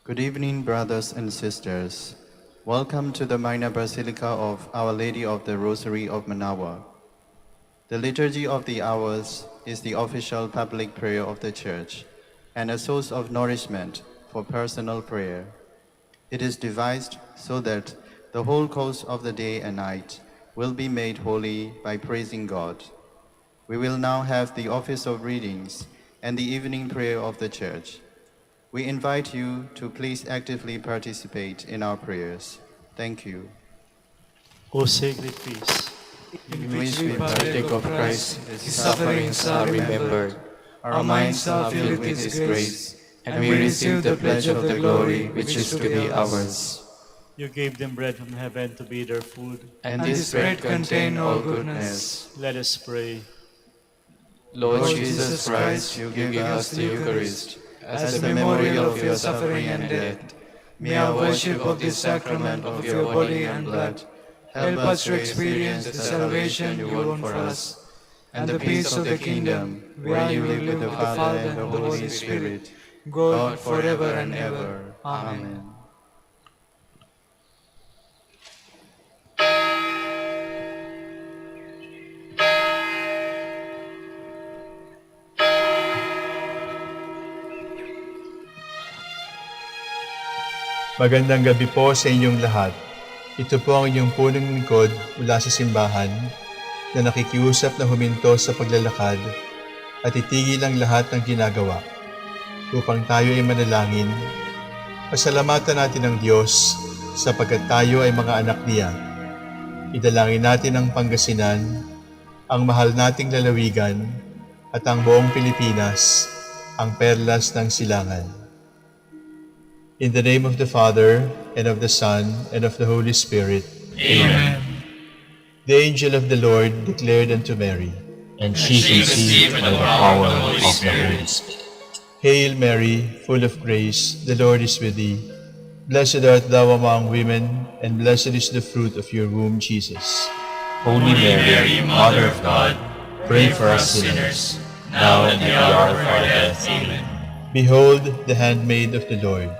Good evening, brothers and sisters. Welcome to the minor basilica of Our Lady of the Rosary of Manaoag. The Liturgy of the Hours is the official public prayer of the Church and a source of nourishment for personal prayer. It is devised so that the whole course of the day and night will be made holy by praising God. We will now have the office of readings and the evening prayer of the Church. We invite you to please actively participate in our prayers. Thank you. O sacred feast, In which we partake of Christ, His sufferings are remembered. Our minds are filled with His grace, and we receive the pledge of the glory which is to be ours. you gave them bread from heaven to be their food. And this bread contains all goodness. Let us pray. Lord Jesus Christ, you give us the Eucharist as the memorial of your suffering and death. May our worship of this sacrament of your body and blood help us to experience the salvation you won for us and the peace of the kingdom where you live with the Father and the Holy Spirit, God forever and ever. Amen. Magandang gabi po sa inyong lahat. Ito po ang inyong punong lingkod mula sa simbahan na nakikiusap na huminto sa paglalakad at itigil ang lahat ng ginagawa upang tayo ay manalangin. Pasalamatan natin ang Diyos sapagkat tayo ay mga anak niya. Idalangin natin ang Pangasinan, ang mahal nating lalawigan at ang buong Pilipinas, ang perlas ng silangan. In the name of the Father, and of the Son, and of the Holy Spirit. Amen. The angel of the Lord declared unto Mary, And she conceived by the power of the Holy Spirit. Hail Mary, full of grace, the Lord is with thee. Blessed art thou among women, and blessed is the fruit of your womb, Jesus. Holy Mary, Mother of God, pray for us sinners, now and at the hour of our death. Amen. Behold, the handmaid of the Lord.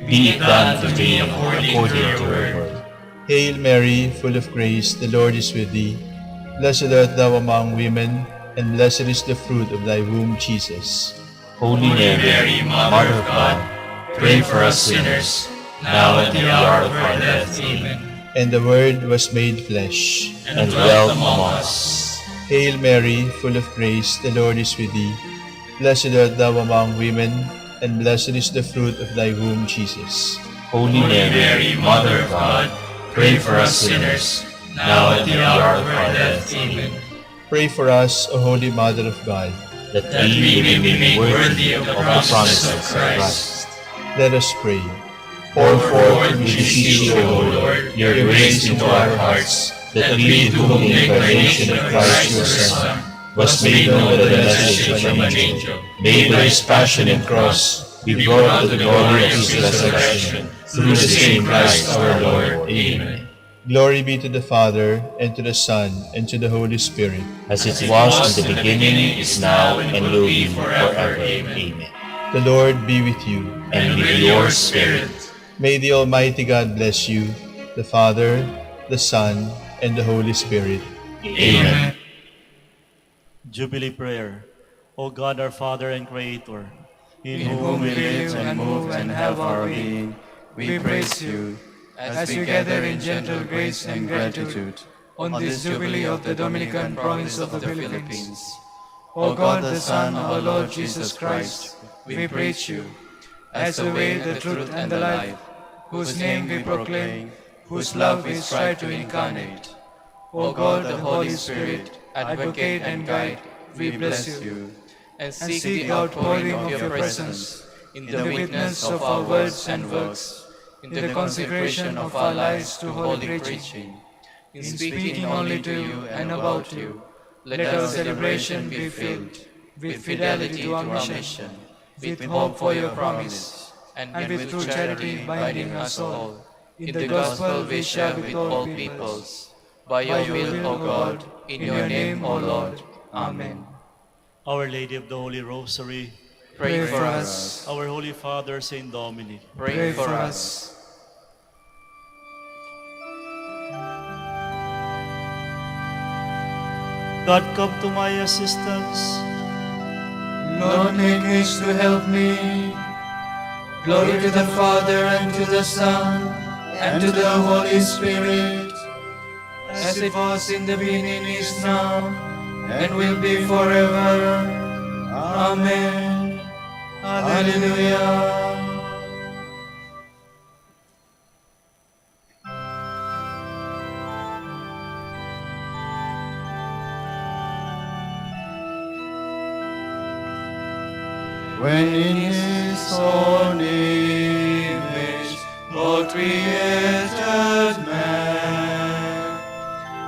Be it done to me according to your word. Hail Mary, full of grace, the Lord is with thee. Blessed art thou among women, and blessed is the fruit of thy womb, Jesus. Holy Mary, Mother of God, pray for us sinners, now and at the hour of our death. Amen. And the Word was made flesh, And dwelt among us. Hail Mary, full of grace, the Lord is with thee. Blessed art thou among women, and blessed is the fruit of thy womb, Jesus. Holy Mary, Mother of God, pray for us sinners, now and at the hour of our death. Amen. Pray for us, O Holy Mother of God. That we may be made worthy of the promises of Christ. Let us pray. Pour forth, we beseech you, O Lord, your grace into our hearts, that we, to whom the incarnation of Christ your Son was made known by the message from an angel, made by his passion and cross, be brought to the glory of his resurrection, through the same Christ our Lord. Amen. Glory be to the Father, and to the Son, and to the Holy Spirit. As it was in the beginning, is now, and will be forever. Amen. The Lord be with you. And with your spirit. May the Almighty God bless you, the Father, the Son, and the Holy Spirit. Amen. Jubilee prayer. O God, our Father and Creator, In whom we live and move and have our being, we praise you, as we gather in gentle grace and gratitude on this Jubilee of the Dominican province of the Philippines. O God, the Son of our Lord Jesus Christ, we praise you, as the way, the truth, and the life, whose name we proclaim, whose love we strive to incarnate. O God, the Holy Spirit, advocate and guide, we bless you, and seek the outpouring of your presence in the witness of our words and works, in the consecration of our lives to holy preaching, in speaking only to you and about you. Let our celebration be filled with fidelity to our mission, with hope for your promise, and with true charity binding us all. In the gospel we share with all peoples. By your will, O God, in your name, O Lord. Amen. Our Lady of the Holy Rosary, Pray for us. Our Holy Father, Saint Dominic, Pray for us. God, come to my assistance. Lord, make haste to help me. Glory to the Father, and to the Son, and to the Holy Spirit, as it was in the beginning, is now, and will be forever. Amen. Hallelujah. When in His own image God created man,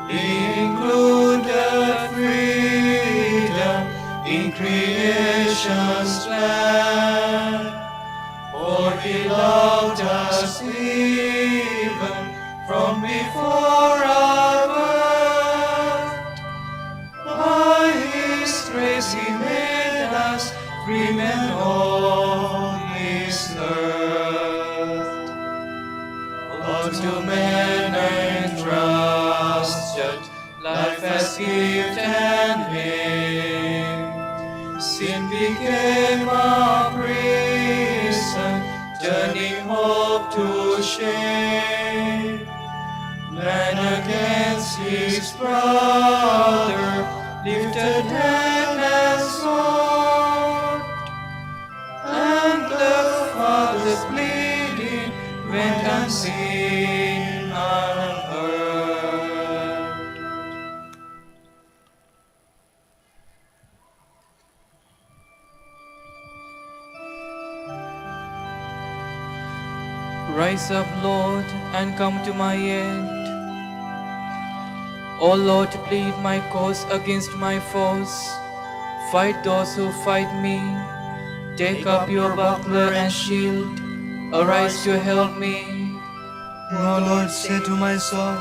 He included freedom in creation's plan. For He loved us even from before our birth. By His grace He made us free men on this earth. Unto men entrusted life as gift and name. Sin became a prison, turning hope to shame. Man against his brother lifted hand and sword, and the Father's pleading went unseen unheard. Rise up, Lord, and come to my aid. O Lord, plead my cause against my foes. Fight those who fight me. Take up your buckler and shield. Arise to help me. O Lord, say to my soul,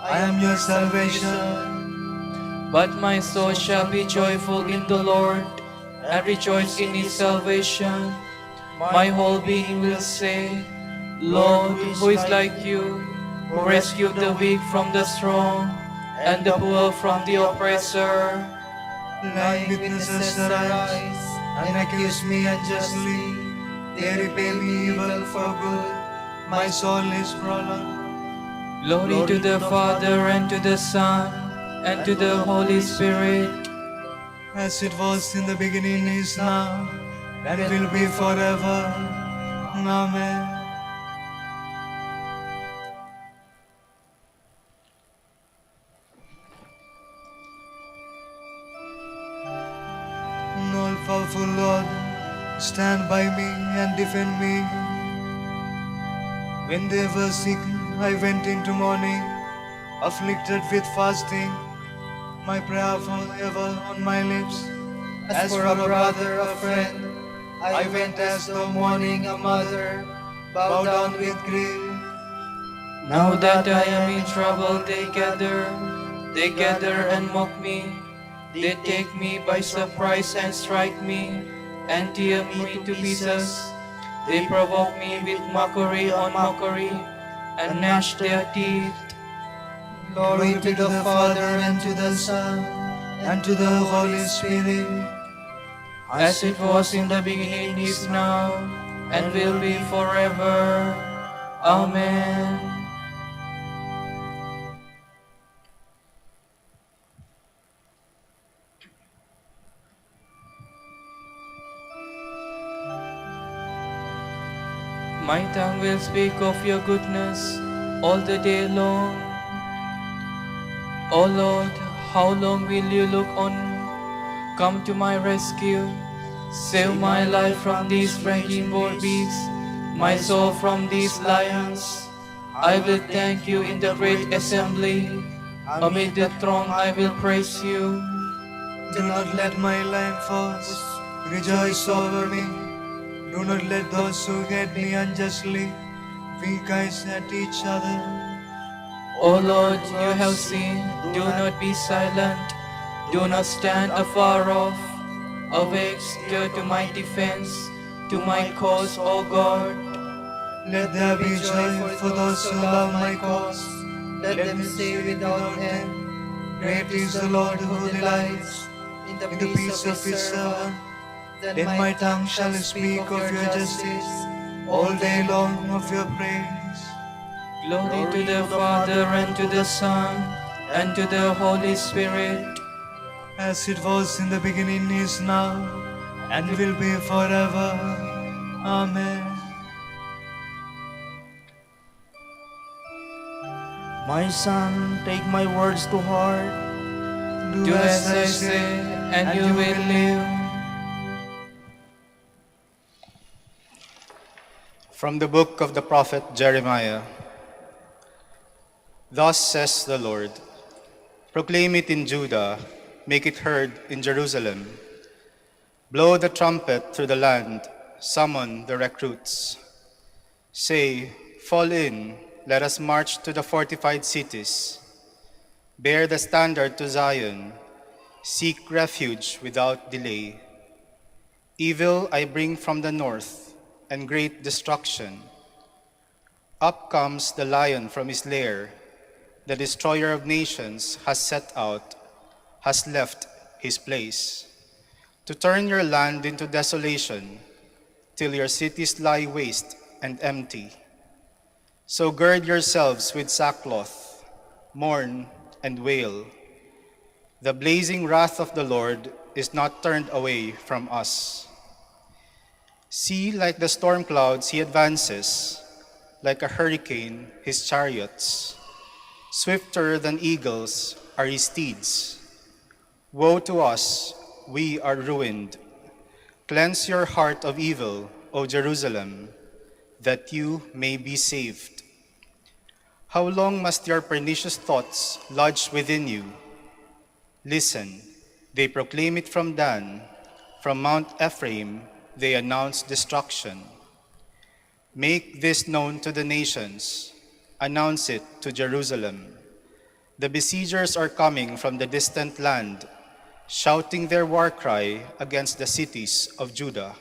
I am your salvation. But my soul shall be joyful in the Lord, and rejoice in His salvation. My whole being will say, Lord, who is like you, who rescued the weak from the strong, and the poor from the oppressor? Lying witnesses arise and accuse me unjustly. They repay me evil for good. My soul is prolonged. Glory to the Father, and to the Son, and to the Holy Spirit, As it was in the beginning, is now, and will be forever. Amen. All-powerful Lord, stand by me and defend me. When they were sick, I went into mourning, afflicted with fasting, my prayer forever on my lips. As for a brother, a friend, I went as though mourning a mother, bowed down with grief. now that I am in trouble, they gather and mock me. They take me by surprise and strike me, and tear me to pieces. They provoke me with mockery on mockery, and gnash their teeth. Glory to the Father, and to the Son, and to the Holy Spirit. As it was in the beginning, is now, and will be forever. Amen. My tongue will speak of your goodness all the day long. O Lord, how long will you look on? Come to my rescue. Save my life from these raging wild beasts, my soul from these lions. I will thank you in the great assembly. Amid the throng I will praise you. Do not let my lying foes rejoice over me. Do not let those who hate me unjustly wink eyes at each other. O Lord, you have seen, do not be silent. Do not stand afar off. Awake still to my defense, to my cause, O God. Let there be joy for those who love my cause. Let them say without end, Great is the Lord who delights in in the peace of his servant. Then my tongue shall speak of your justice, all day long of your praise. Glory to the Father, and to the Son, and to the Holy Spirit. As it was in the beginning, is now, and will be forever. Amen. My son, take my words to heart. Do as I say, and you will live. From the book of the prophet Jeremiah. Thus says the Lord, proclaim it in Judah, make it heard in Jerusalem. Blow the trumpet through the land, summon the recruits. Say, fall in, let us march to the fortified cities. Bear the standard to Zion, seek refuge without delay. Evil I bring from the north, and great destruction. Up comes the lion from his lair, the destroyer of nations has set out, has left his place, to turn your land into desolation, till your cities lie waste and empty. So gird yourselves with sackcloth, mourn and wail. The blazing wrath of the Lord is not turned away from us. See, like the storm clouds he advances, like a hurricane his chariots. Swifter than eagles are his steeds. Woe to us, we are ruined. Cleanse your heart of evil, O Jerusalem, that you may be saved. How long must your pernicious thoughts lodge within you? Listen, they proclaim it from Dan. From Mount Ephraim, they announce destruction. Make this known to the nations. Announce it to Jerusalem. The besiegers are coming from the distant land, shouting their war cry against the cities of Judah.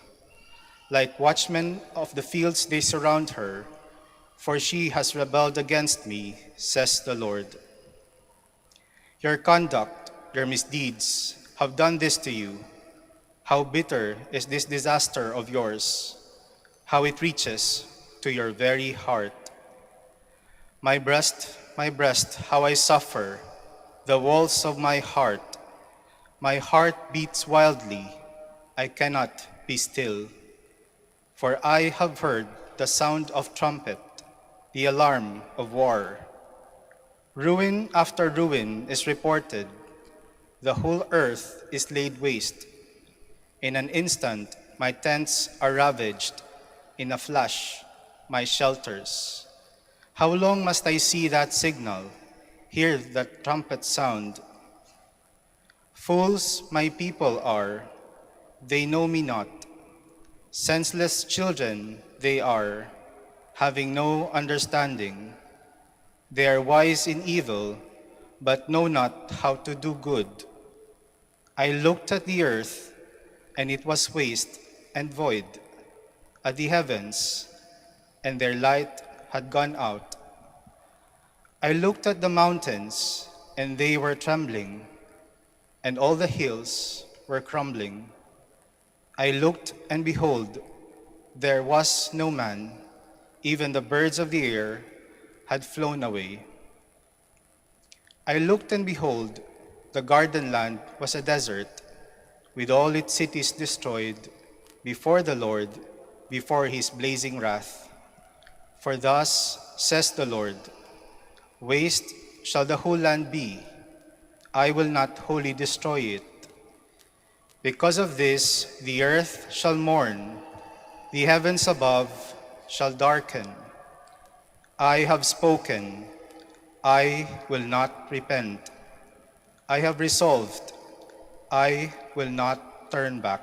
Like watchmen of the fields they surround her, for she has rebelled against me, says the Lord. Your conduct, your misdeeds, have done this to you. How bitter is this disaster of yours, how it reaches to your very heart. My breast, how I suffer, the walls of my heart. My heart beats wildly, I cannot be still. For I have heard the sound of trumpet, the alarm of war. Ruin after ruin is reported. The whole earth is laid waste. In an instant, my tents are ravaged. In a flash, my shelters. How long must I see that signal, hear that trumpet sound? Fools my people are, they know me not. Senseless children they are, having no understanding. They are wise in evil, but know not how to do good. I looked at the earth, and it was waste and void, at the heavens, and their light had gone out. I looked at the mountains, and they were trembling, and all the hills were crumbling. I looked, and behold, there was no man, even the birds of the air had flown away. I looked, and behold, the garden land was a desert, with all its cities destroyed, before the Lord, before his blazing wrath. For thus says the Lord, waste shall the whole land be, I will not wholly destroy it. Because of this, the earth shall mourn, the heavens above shall darken. I have spoken, I will not repent. I have resolved, I will not turn back.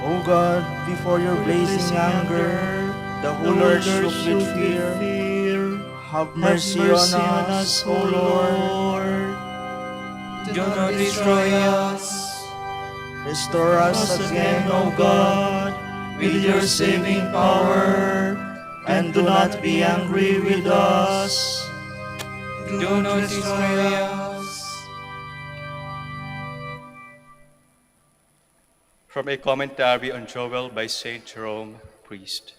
O O God, before your blazing anger, the whole earth shook with fear. Have mercy on us, O Lord. Do not destroy us. Restore us again, O God, with your saving power, and do not be angry with us. Do not destroy us. From a commentary on Joel by Saint Jerome, priest.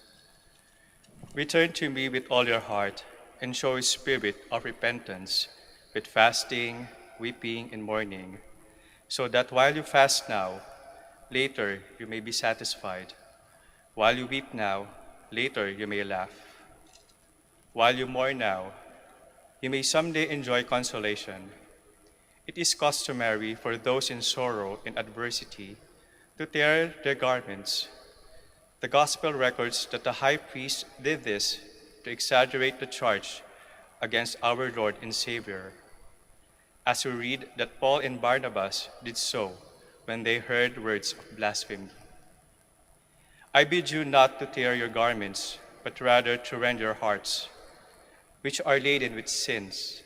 Return to me with all your heart, and show a spirit of repentance, with fasting, weeping, and mourning, so that while you fast now, later you may be satisfied. While you weep now, later you may laugh. While you mourn now, you may someday enjoy consolation. It is customary for those in sorrow and adversity to tear their garments. The Gospel records that the high priest did this to exaggerate the charge against our Lord and Savior, as we read that Paul and Barnabas did so when they heard words of blasphemy. I bid you not to tear your garments, but rather to rend your hearts, which are laden with sins.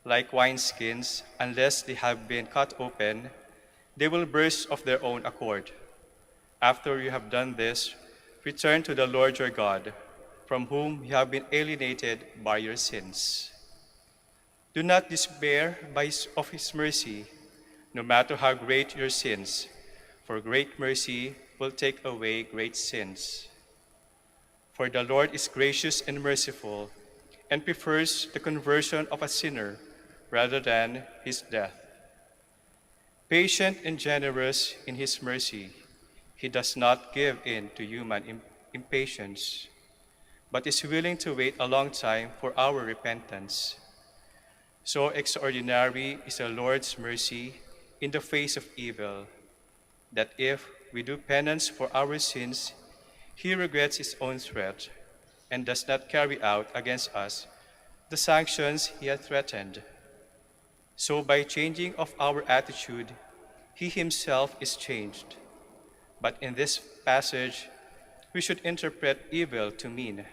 Like wineskins, unless they have been cut open, they will burst of their own accord. After you have done this, return to the Lord your God, from whom you have been alienated by your sins. Do not despair of his mercy, no matter how great your sins, for great mercy will take away great sins. For the Lord is gracious and merciful, and prefers the conversion of a sinner rather than his death. Patient and generous in his mercy, he does not give in to human impatience, but is willing to wait a long time for our repentance. So extraordinary is the Lord's mercy in the face of evil, that if we do penance for our sins, he regrets his own threat and does not carry out against us the sanctions he had threatened. So by changing of our attitude, he himself is changed. But in this passage, we should interpret evil to mean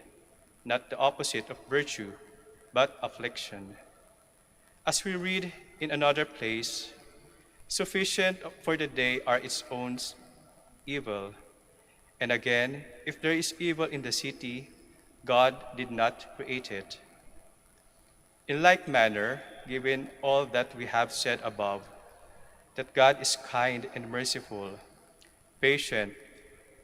not the opposite of virtue, but affliction. As we read in another place, sufficient for the day are its own evil. And again, if there is evil in the city, God did not create it. In like manner, given all that we have said above, that God is kind and merciful, patient,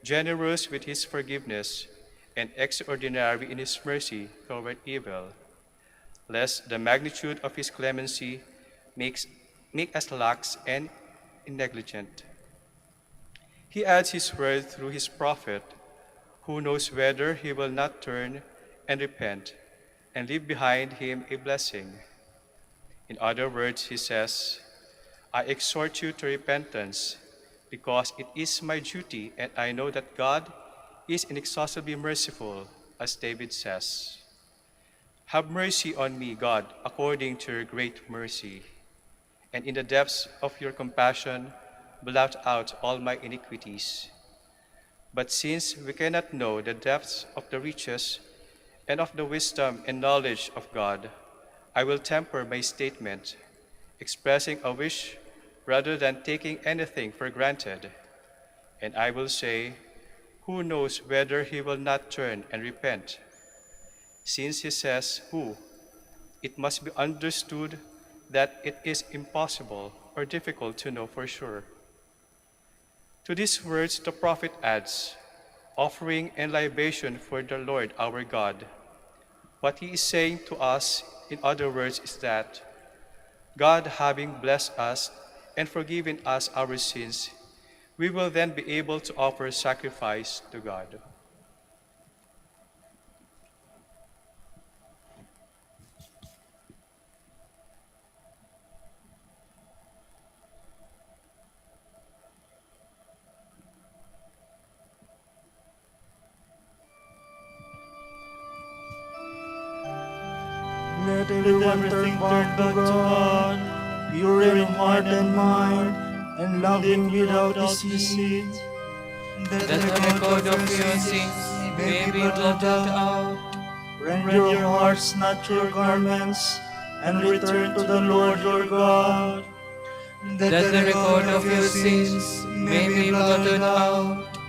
generous with his forgiveness, and extraordinary in his mercy toward evil, lest the magnitude of his clemency make us lax and negligent. He adds his word through his prophet, who knows whether he will not turn and repent and leave behind him a blessing. In other words, he says, I exhort you to repentance, because it is my duty, and I know that God is inexhaustibly merciful, as David says. Have mercy on me, God, according to your great mercy, and in the depths of your compassion, blot out all my iniquities. But since we cannot know the depths of the riches and of the wisdom and knowledge of God, I will temper my statement, expressing a wish rather than taking anything for granted. And I will say, who knows whether he will not turn and repent? Since he says, who, it must be understood that it is impossible or difficult to know for sure. To these words the prophet adds, offering and libation for the Lord our God. What he is saying to us, in other words, is that God, having blessed us and forgiven us our sins, we will then be able to offer sacrifice to God. Let everyone turn back to God, pure in heart and mind, and love Him without deceit. that that the the record record of of your your sins sins may may be be blotted blotted out. out. Rend your hearts, not your garments, and return to the Lord your God. That That the the record record of of your your sins sins may may be be blotted blotted out. out.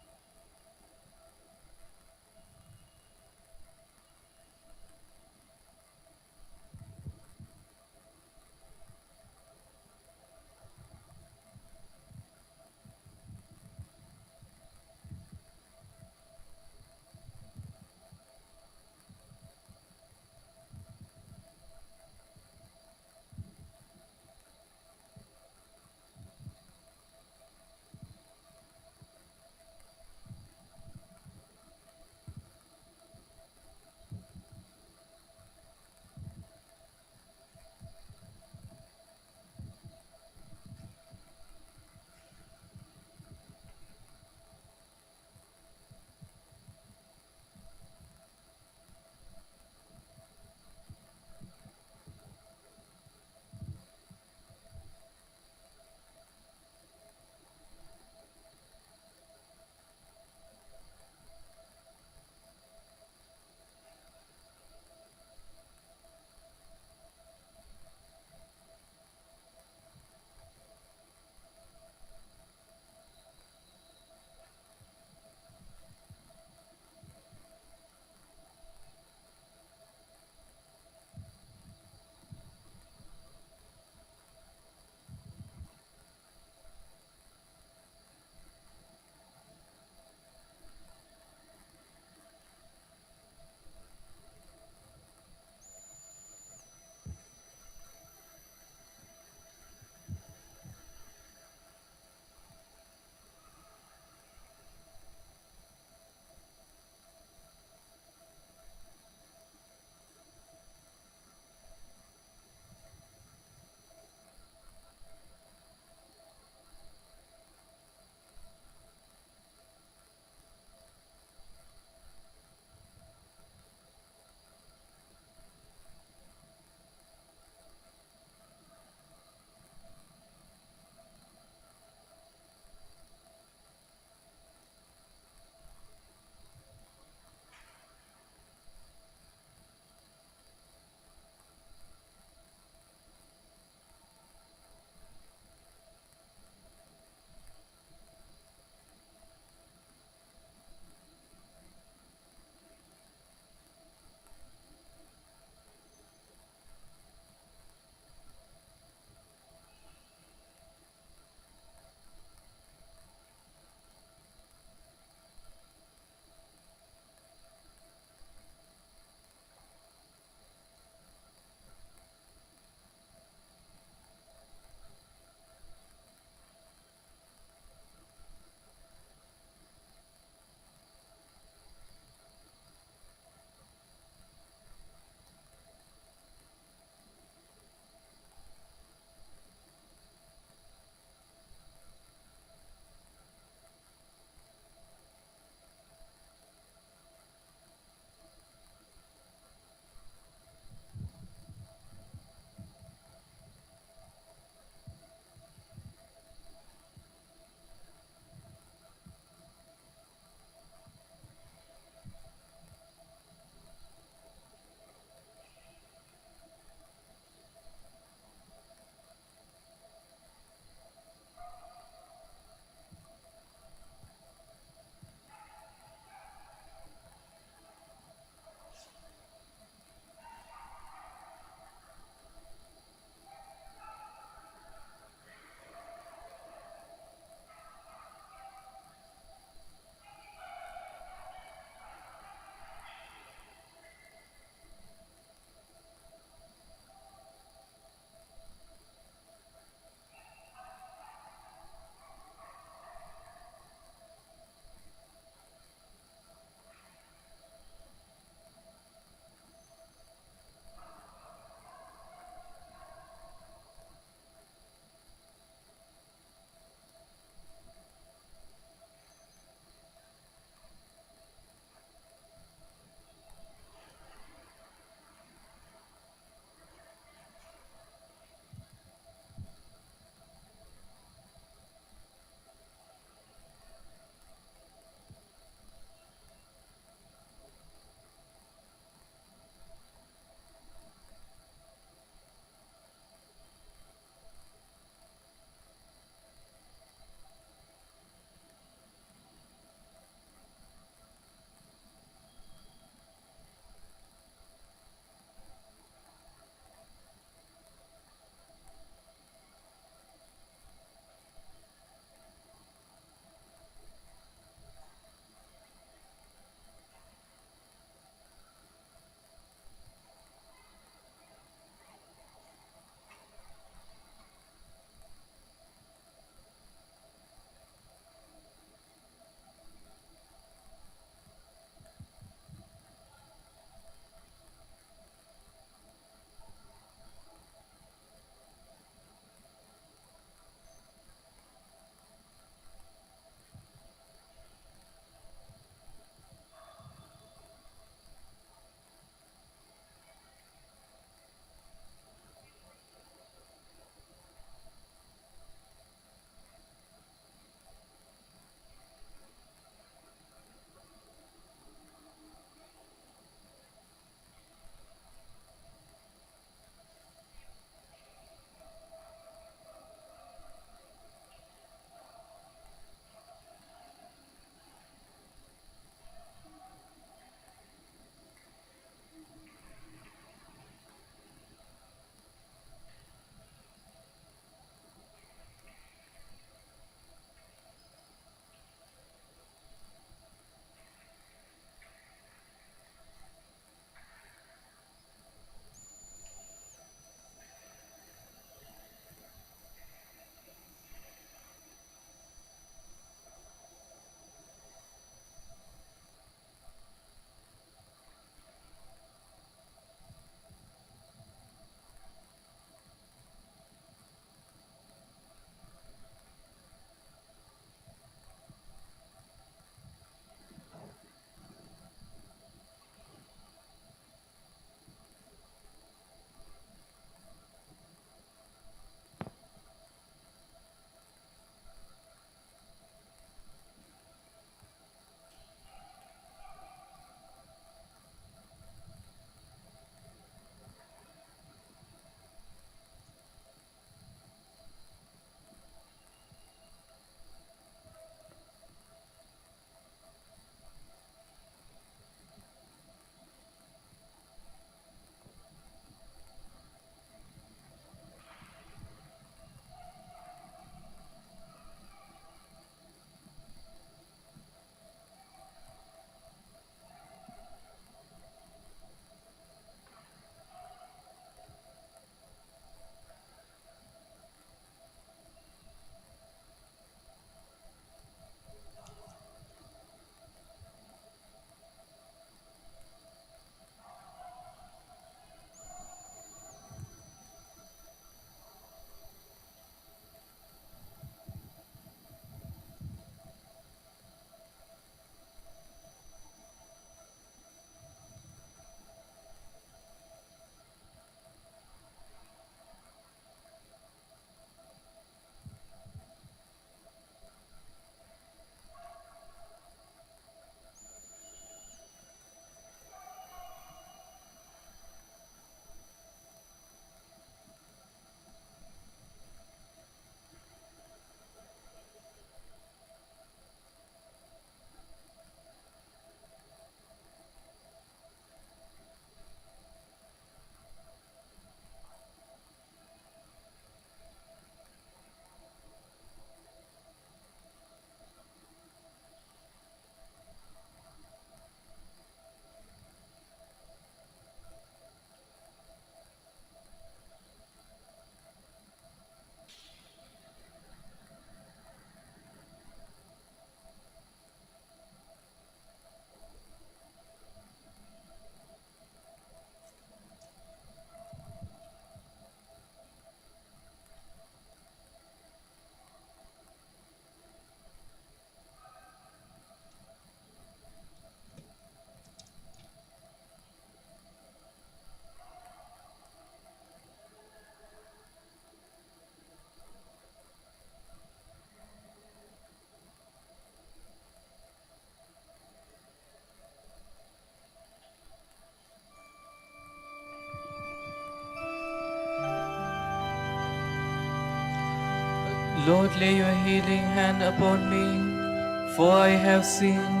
Lord, lay your healing hand upon me, for I have sinned.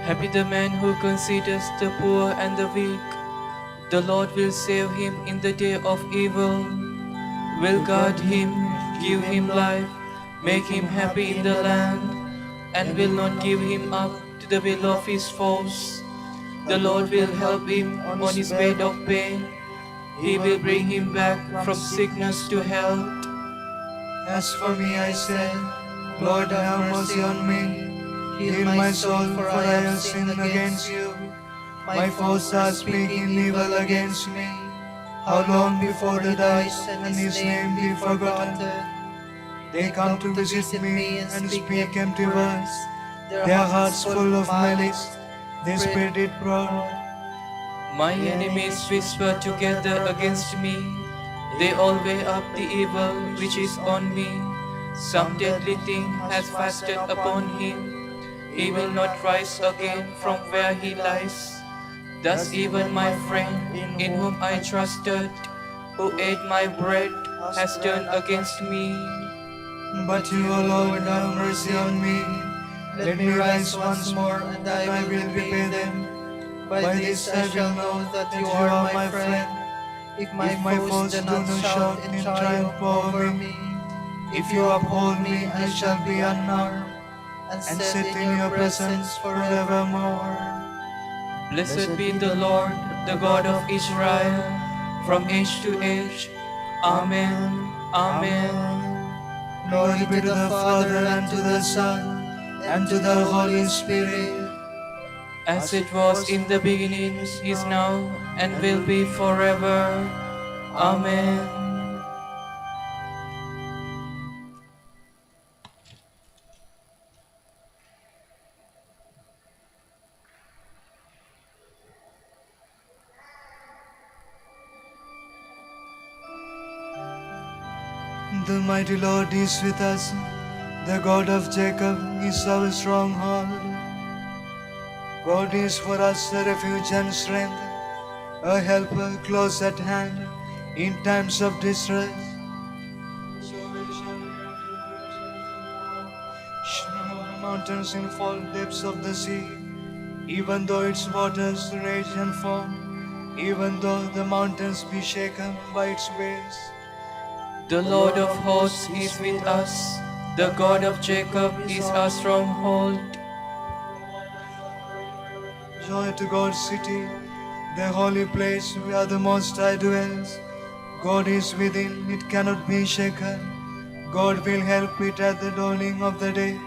Happy the man who considers the poor and the weak. The Lord will save him in the day of evil, will guard him, give him life, make him happy in the land, and will not give him up to the will of his foes. The Lord will help him on his bed of pain. He will bring him back from sickness to health. As for me, I said, Lord, have mercy on me. Heal my soul, for I have sinned against you. My foes are speaking evil against me. How long before he dies and his name be forgotten? They come to visit me and speak empty words. Their hearts full of malice, they spread it broad. My enemies whisper together against me. They all weigh up the evil which is on me. Some deadly thing has fastened upon him. He will not rise again from where he lies. Thus even my friend, in whom I trusted, who ate my bread, has turned against me. But you, O Lord, have mercy on me. Let me rise once more, and I will repay them. By this I will know that you are my friend. If my foes do not shout in triumph over me, if you uphold me, I shall be unharmed, and set in your presence forevermore. Blessed be the Lord, the God of Israel, from age to age. Amen. Amen. Glory be to the Father, and to the Son, and to the Holy Spirit. As it was in the beginning, is now, and will be forever. Amen. The mighty Lord is with us. The God of Jacob is our stronghold. God is for us a refuge and strength, a helper close at hand in times of distress. Mountains in full depths of the sea, even though its waters rage and foam, even though the mountains be shaken by its waves. The Lord of hosts is with us. The God of Jacob is our stronghold. Joy to God's city, the holy place where the Most High dwells. God is within, it cannot be shaken. God will help it at the dawning of the day.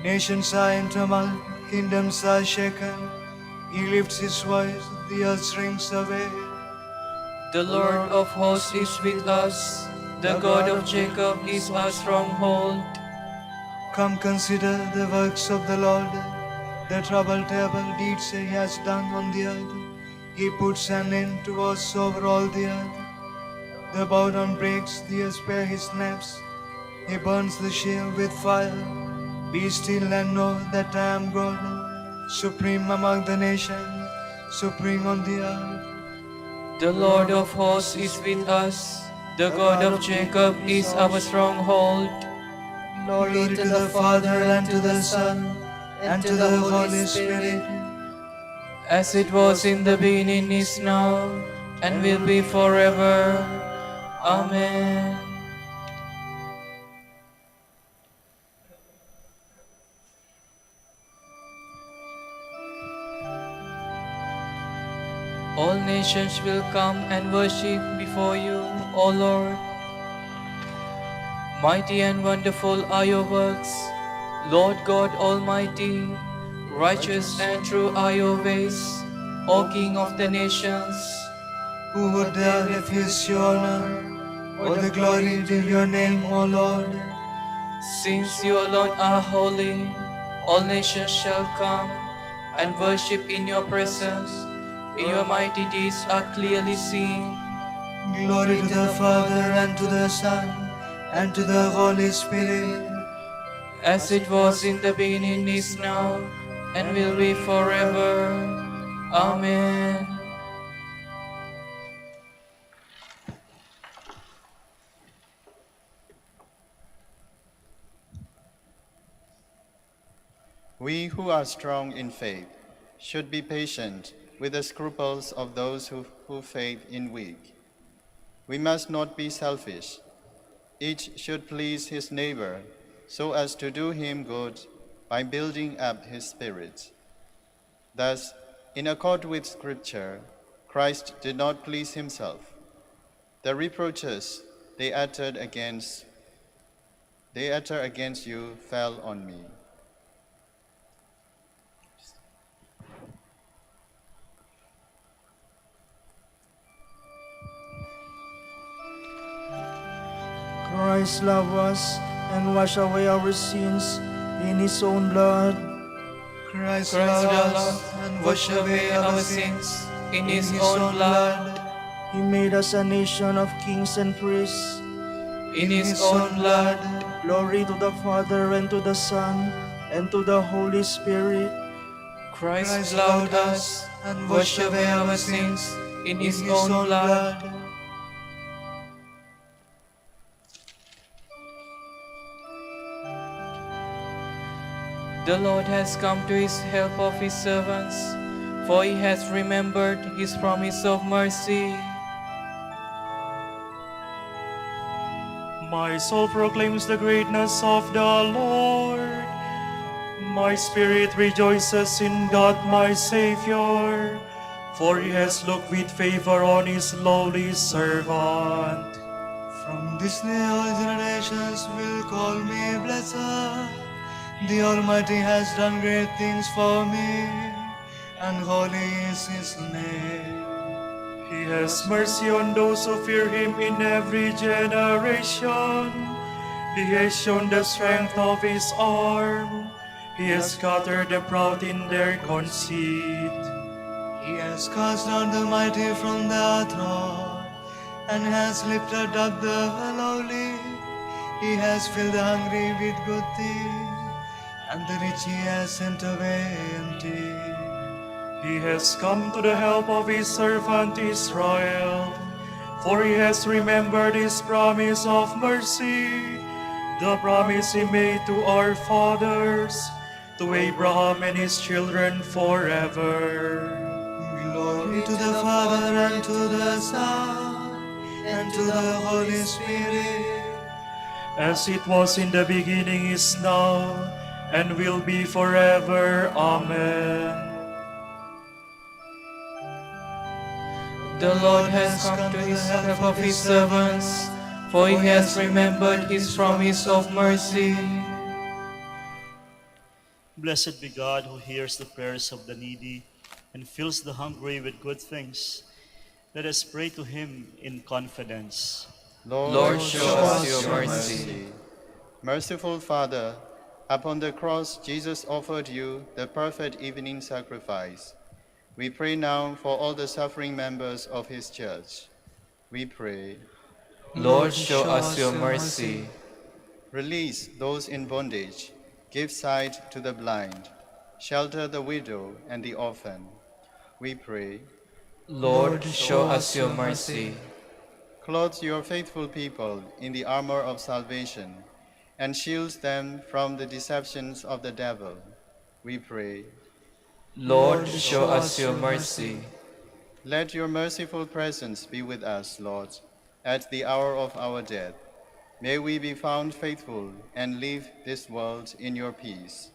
Nations are in tumult, kingdoms are shaken. He lifts his voice, the earth shrinks away. The Lord of hosts is with us. The God of Jacob is our stronghold. Come consider the works of the Lord, the trouble-terrible deeds he has done on the earth. He puts an end to wars over all the earth. The bow down breaks, the spear he snaps. He burns the shield with fire. Be still and know that I am God, supreme among the nations, supreme on the earth. The Lord of hosts is with us. The God of Jacob is our stronghold. Glory to the Father, and to the Son, and to the Holy Spirit. As it was in the beginning, is now, and will be forever. Amen. All nations will come and worship before you, O Lord. Mighty and wonderful are your works, Lord God Almighty. Righteous and true are your ways, O King of the nations. Who would dare refuse your honor, or the glory to your name, O Lord? Since you alone are holy, all nations shall come and worship in your presence. Your mighty deeds are clearly seen. Glory to the Father, and to the Son, and to the Holy Spirit. As it was in the beginning, is now, and will be forever. Amen. We who are strong in faith should be patient with the scruples of those who faith in weak. We must not be selfish. Each should please his neighbor so as to do him good by building up his spirit. Thus, in accord with Scripture, Christ did not please himself. The reproaches they uttered against you fell on me. Christ loved us and washed away our sins in his own blood. Christ Christ loved loved us us and washed away our sins in his own blood. He made us a nation of kings and priests. In his own blood. Glory to the Father, and to the Son, and to the Holy Spirit. Christ loved us and washed away our sins in his own blood. The Lord has come to his help of his servants, for he has remembered his promise of mercy. My soul proclaims the greatness of the Lord. My spirit rejoices in God my Savior, for he has looked with favor on his lowly servant. From this day all generations will call me blessed. The Almighty has done great things for me, and holy is his name. He has mercy on those who fear him in every generation. He has shown the strength of his arm. He has scattered the proud in their conceit. He has cast down the mighty from their throne, and has lifted up the lowly. He has filled the hungry with good things, and the rich he has sent away empty. He has come to the help of his servant Israel, for he has remembered his promise of mercy, the promise he made to our fathers, to Abraham and his children forever. Glory to the Father, and to the Son, and to the Holy Spirit, As it was in the beginning, is now, and will be forever. Amen. The Lord has come to his help of his servants, for he has remembered his promise of mercy. Blessed be God who hears the prayers of the needy and fills the hungry with good things. Let us pray to him in confidence. Lord, show us your mercy. Merciful Father, upon the cross Jesus offered you the perfect evening sacrifice. We pray now for all the suffering members of his church. We pray, Lord, show us your mercy. release those in bondage, give sight to the blind, shelter the widow and the orphan. We pray, Lord, show us your mercy. clothe your faithful people in the armor of salvation, and shield them from the deceptions of the devil. We pray, Lord, show us your mercy. let your merciful presence be with us, Lord, at the hour of our death. May we be found faithful and leave this world in your peace.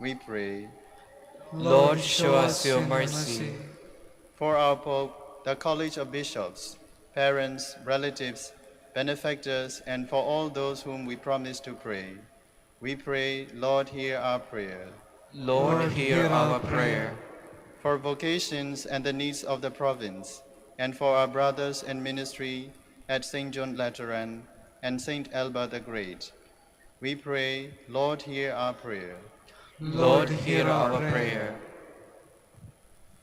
We pray, Lord, show us your mercy. for our Pope, the College of Bishops, parents, relatives, benefactors, and for all those whom we promise to pray. We pray, Lord, hear our prayer. Lord, hear our prayer. For vocations and the needs of the province, and for our brothers in ministry at St. John Lateran and St. Alba the Great. We pray, Lord, hear our prayer. Lord, hear our prayer.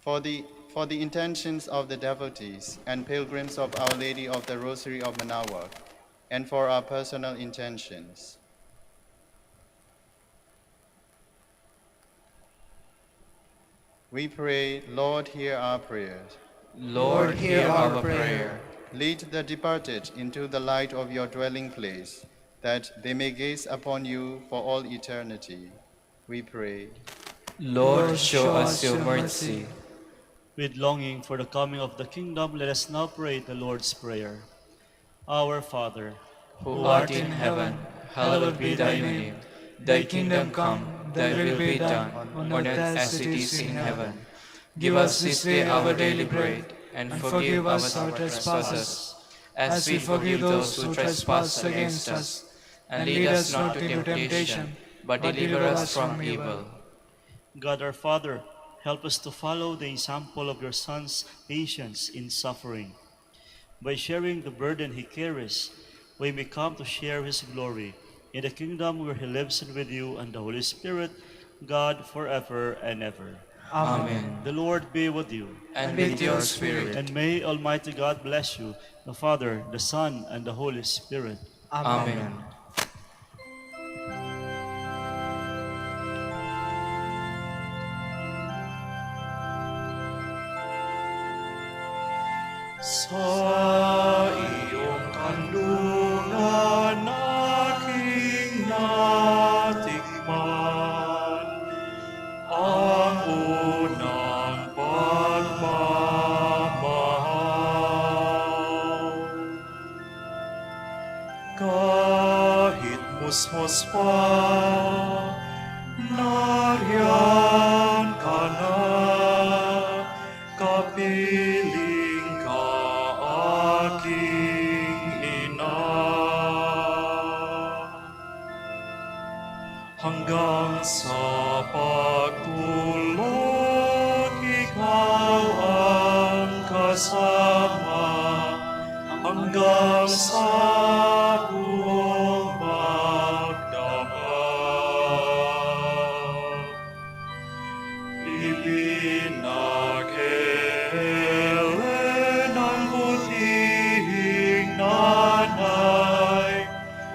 For the intentions of the devotees and pilgrims of Our Lady of the Rosary of Manaoag, and for our personal intentions. We pray, Lord, hear our prayers. Lord, hear our prayer. Lead the departed into the light of your dwelling place, that they may gaze upon you for all eternity. We pray. Lord, show us your mercy. With longing for the coming of the kingdom, let us now pray the Lord's Prayer. Our Father, Who art in heaven, hallowed be thy name. Thy kingdom come, thy will be done, on earth as it is in heaven. Give us this day our daily bread, and forgive us our trespasses, as we forgive those who trespass against us. And lead us not into temptation, but deliver us from evil. God our Father, help us to follow the example of your Son's patience in suffering. By sharing the burden he carries, we may come to share his glory in the kingdom where he lives and with you and the Holy Spirit, God forever and ever. Amen. The Lord be with you. And with your spirit. And may Almighty God bless you, the Father, the Son, and the Holy Spirit. Amen. Sa iyong kandungan aking natikman ang unang pagmamahal. Kahit musmos pa, nariyan ka na, kapiling ka aking ina. Hanggang sa pagtulog, ikaw ang kasama, hanggang sa buong magdamag. Ibinagelen ang butihing nanay,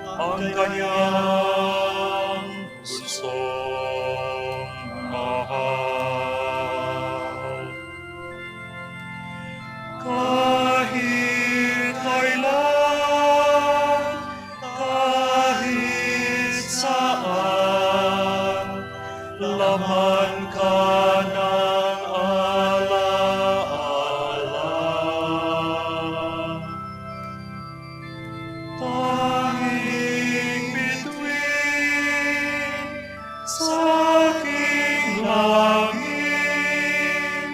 ang kanyang bunsong mahal. Kahit kailan, kahit saan, laman ka ng alaala. Tanging bituin sa aking langit,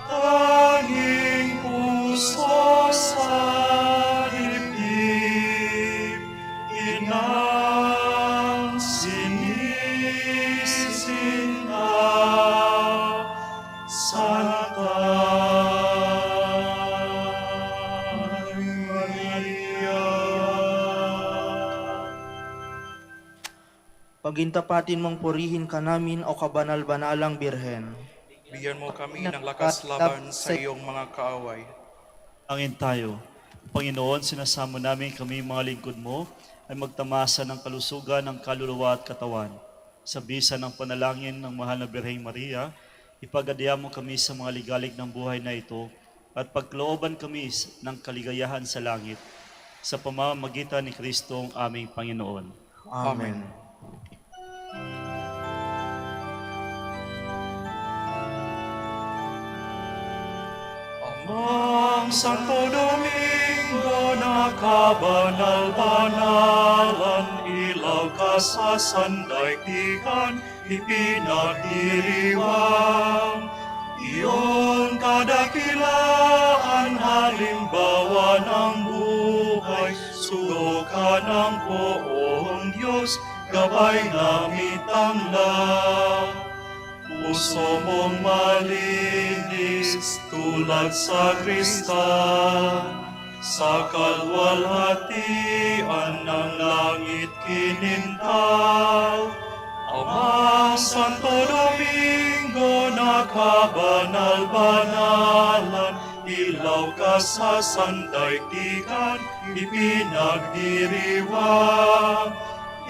tanging puso sa dibdib, inang sinisinta, Santa Maria. Pagintapatin mong purihin ka namin o kabanal-banalang Birhen. Bigyan mo kami ng lakas laban sa iyong mga kaaway. Angin tayo. Panginoon, sinasamo namin kami mga lingkod mo ay magtamasa ng kalusugan ng kaluluwa at katawan. Sa bisa ng panalangin ng mahal na Birheng Maria, ipag-adya mo kami sa mga ligalig ng buhay na ito at pagkalooban kami ng kaligayahan sa langit sa pamamagitan ni Kristo ang aming Panginoon. Amen. Amang Santo Domingo na kabanal-banalan, ilaw ka sa sandaigdigan, ipinagdiriwang. Iyon kadakilaan, halimbawa ng buhay, sugo ka ng poong Diyos, gabay na mitanglang. Puso mong malinis tulad sa kristal, sa kalwalhatian ng langit kinintal. Amang Santo Domingo na kabanal-banalan, ilaw ka sa sandaigdigan, ipinagdiriwang.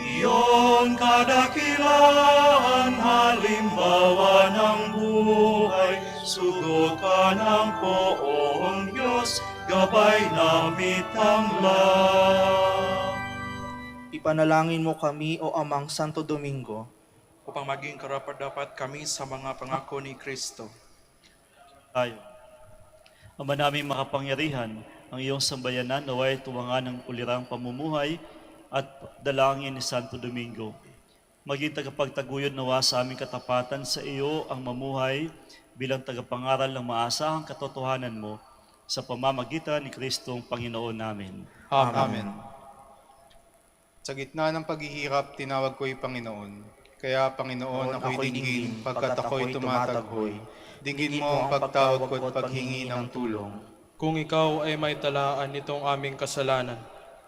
Iyon kadakilaan, halimbawa ng buhay, sugo ka ng poong Diyos, gabay na mitanglang. Ipanalangin mo kami o Amang Santo Domingo, upang maging karapat-dapat kami sa mga pangako ni Kristo. Tayo. Ama naming makapangyarihan, ang iyong sambayanan naway tuwangan ng ulirang pamumuhay at dalangin ni Santo Domingo. Maging tagapagtaguyod nawa sa aming katapatan sa iyo ang mamuhay bilang tagapangaral ng maasahang katotohanan mo sa pamamagitan ni Kristong Panginoon namin. Amen. Sa gitna ng paghihirap, tinawag ko'y Panginoon. Kaya Panginoon, ako'y dinggin, pagkat ako'y tumataghoy. Dinggin mo ang pagtawag ko at paghingi ng tulong. Kung ikaw ay may talaan nitong aming kasalanan,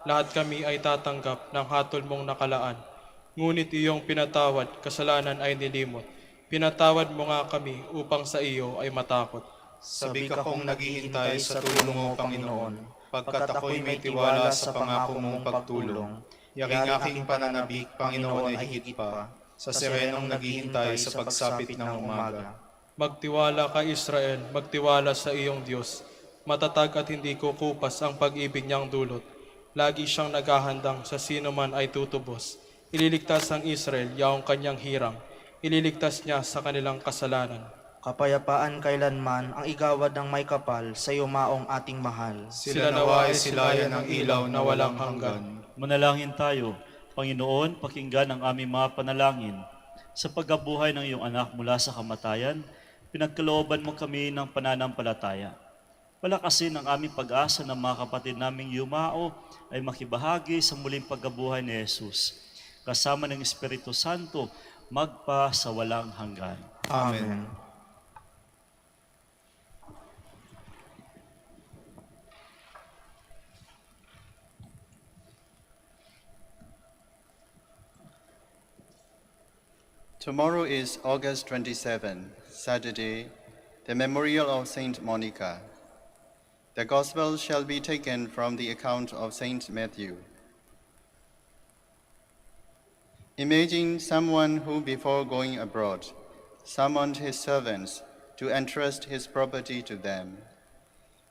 lahat kami ay tatanggap ng hatol mong nakalaan. Ngunit iyong pinatawad, kasalanan ay nilimot. Pinatawad mo nga kami upang sa iyo ay matakot. Sabik akong naghihintay sa tulong mo, Panginoon, pagkat ako'y may tiwala sa pangako mong pagtulong. Yaking aking pananabik, Panginoon, ay higit pa, sa serenong naghihintay sa pagsapit ng umaga. Magtiwala ka, Israel, magtiwala sa iyong Diyos. Matatag at hindi kukupas ang pag-ibig niyang dulot. Lagi siyang naghahandang sa sino man ay tutubos. Ililigtas ang Israel, yaong kanyang hirang. Ililigtas niya sa kanilang kasalanan. Kapayapaan kailanman ang igawad ng may kapal sa iyo maong ating mahal. Sila nawa ay silayan ng ilaw na walang hanggan. Manalangin tayo. Panginoon, pakinggan ang aming mga panalangin. Sa pagkabuhay ng iyong anak mula sa kamatayan, pinagkalooban mo kami ng pananampalataya. Palakasin ang aming pag-asa ng mga kapatid naming yumao ay makibahagi sa muling pagkabuhay ni Jesus. Kasama ng Espiritu Santo, magpa sa walang hanggan. Amen. Tomorrow is August 27, Saturday, the memorial of Saint Monica. The Gospel shall be taken from the account of Saint Matthew. Imagine someone who, before going abroad, summoned his servants to entrust his property to them.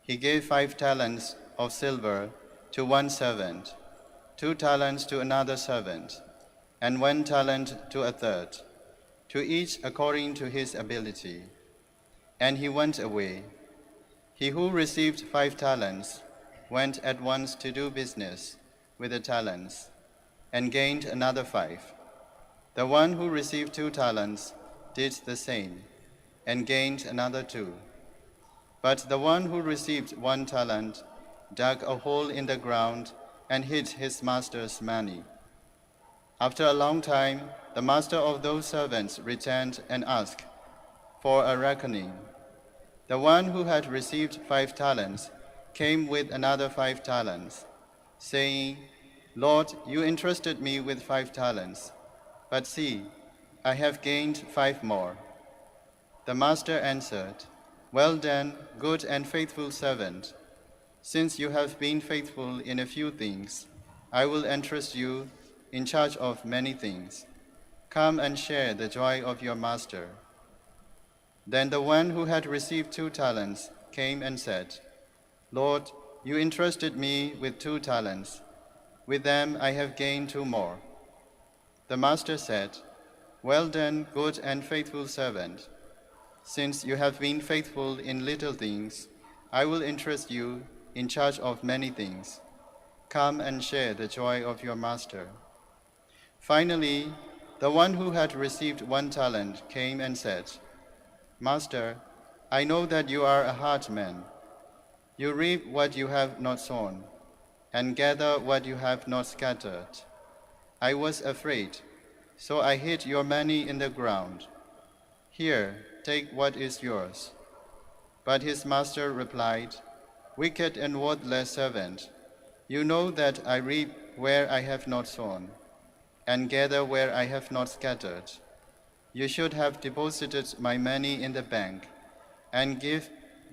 He gave 5 talents of silver to one servant, 2 talents to another servant, and 1 talent to a third, to each according to his ability. And he went away. He who received 5 talents went at once to do business with the talents, and gained another 5. The one who received 2 talents did the same, and gained another 2. But the one who received 1 talent dug a hole in the ground and hid his master's money. After a long time, the master of those servants returned and asked for a reckoning. The one who had received 5 talents came with another 5 talents, saying, Lord, you entrusted me with 5 talents, but see, I have gained 5 more. The master answered, Well done, good and faithful servant. Since you have been faithful in a few things, I will entrust you in charge of many things. Come and share the joy of your master. Then the one who had received 2 talents came and said, Lord, you entrusted me with 2 talents. With them I have gained 2 more. The master said, Well done, good and faithful servant. Since you have been faithful in little things, I will entrust you in charge of many things. Come and share the joy of your master. Finally, the one who had received 1 talent came and said, Master, I know that you are a hard man. You reap what you have not sown, and gather what you have not scattered. I was afraid, so I hid your money in the ground. Here, take what is yours. But his master replied, Wicked and worthless servant, you know that I reap where I have not sown, and gather where I have not scattered. You should have deposited my money in the bank, and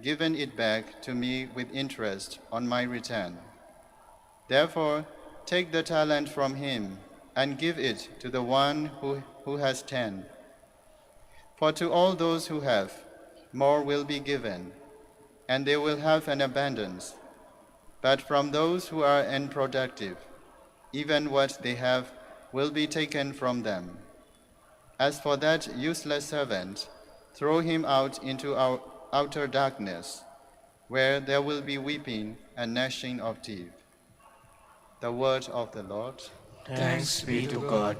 given it back to me with interest on my return. Therefore, take the talent from him, and give it to the one who has 10. For to all those who have, more will be given, and they will have an abundance. But from those who are unproductive, even what they have will be taken from them. As for that useless servant, throw him out into our outer darkness, where there will be weeping and gnashing of teeth. The word of the Lord. Thanks be to God.